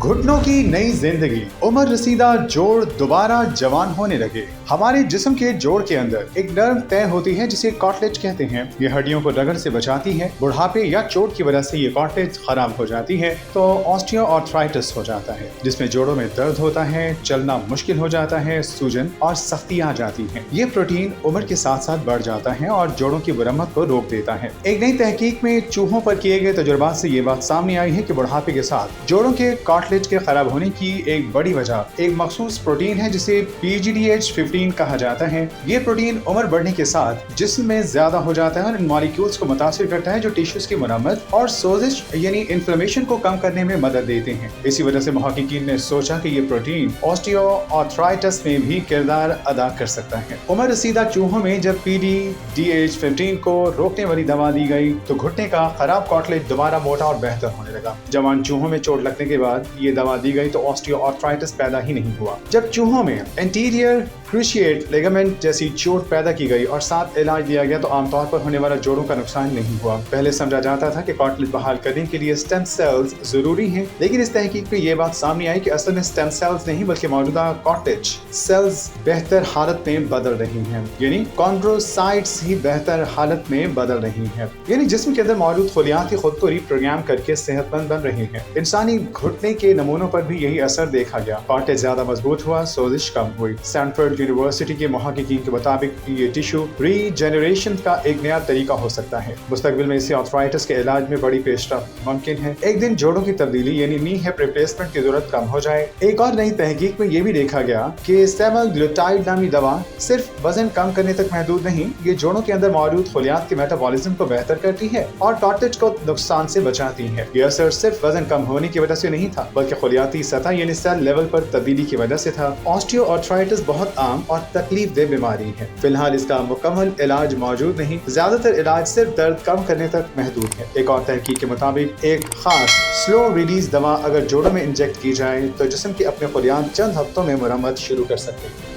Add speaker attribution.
Speaker 1: घुटनों की नई जिंदगी, उम्र रसीदा जोड़ दोबारा जवान होने लगे। हमारे जिस्म के जोड़ के अंदर एक नर्व तय होती है जिसे कार्टिलेज कहते हैं। ये हड्डियों को रगड़ से बचाती है। बुढ़ापे या चोट की वजह से ये कार्टिलेज खराब हो जाती है तो ऑस्टियोआर्थराइटिस हो जाता है, जिसमें जोड़ों में दर्द होता है, चलना मुश्किल हो जाता है, सूजन और सख्ती आ जाती है। ये प्रोटीन उम्र के साथ साथ बढ़ जाता है और जोड़ों की मरम्मत को रोक देता है। एक नई तहकीक में चूहों पर किए गए तजुर्बात से ये बात सामने आई है कि बुढ़ापे के साथ जोड़ों के कार्टिलेज के खराब होने की एक बड़ी वजह एक मखसूस प्रोटीन है जिसे PGDH15 कहा जाता है। ये प्रोटीन उम्र बढ़ने के साथ जिस्म में ज्यादा हो जाता है और इन मॉलिक्यूल्स को मुतासिर करता है जो टिश्यूज की मरम्मत और सोजिश यानी इन्फ्लेमेशन को कम करने में मदद देते हैं। इसी वजह से मुहक्किकीन ने सोचा कि ये प्रोटीन ऑस्टियोआर्थराइटिस में भी किरदार अदा कर सकता है। उम्र रसीदा चूहों में जब PGDH15 को रोकने वाली दवा दी गई तो घुटने का खराब कार्टिलेज दोबारा मोटा और बेहतर होने लगा। जवान चूहों में चोट लगने के बाद ये दवा दी गई तो ऑस्टियोआर्थराइटिस पैदा ही नहीं हुआ। जब चूहों में एंटीरियर क्रूशिएट लिगामेंट जैसी चोट पैदा की गई और साथ इलाज दिया गया तो आमतौर पर होने वाला जोड़ों का नुकसान नहीं हुआ। पहले समझा जाता था कि कार्टिलेज बहाल करने के लिए स्टेम सेल्स जरूरी हैं, लेकिन इस तहकीक में ये बात सामने आई कि असल में स्टेम सेल्स नहीं बल्कि मौजूदा कार्टिलेज सेल्स बेहतर हालत में बदल रही हैं, यानी कॉन्ड्रोसाइट्स ही बेहतर हालत में बदल रही हैं, यानी जिस्म के अंदर मौजूद खलियात ही खुद को रिप्रोग्राम करके सेहतमंद बन रहे हैं। इंसानी घुटने के नमूनों पर भी यही असर देखा गया। कार्टिलेज ज्यादा मजबूत हुआ, सोजिश कम हुई। स्टैनफोर्ड यूनिवर्सिटी के मुहक्किकीन के मुताबिक ये टिश्यू रीजेनरेशन का एक नया तरीका हो सकता है। मुस्तकबिल में इसे आर्थराइटिस के इलाज में बड़ी पेशरफ्त मुमकिन है। एक दिन जोड़ों की तब्दीली यानी नी हिप रिप्लेसमेंट की जरूरत कम हो जाए। एक और नई तहकीक में ये भी देखा गया कि सेमाग्लूटाइड नामी दवा सिर्फ वजन कम करने तक महदूद नहीं, ये जोड़ों के अंदर मौजूद खलियात के मेटाबॉलिज्म को बेहतर करती है और कार्टिलेज को नुकसान से बचाती है। ये असर सिर्फ वजन कम होने की वजह से नहीं था बल्कि खलियाती सतह यानी सेल लेवल पर तब्दीली की वजह से था। ऑस्टियोआर्थराइटिस बहुत आम और तकलीफ दे बीमारी है। फिलहाल इसका मुकम्मल इलाज मौजूद नहीं, ज्यादातर इलाज सिर्फ दर्द कम करने तक महदूद है। एक और तहकीक के मुताबिक एक खास स्लो रिलीज दवा अगर जोड़ों में इंजेक्ट की जाए तो जिस्म के अपने खलियात चंद हफ्तों में मरम्मत शुरू कर सकते हैं।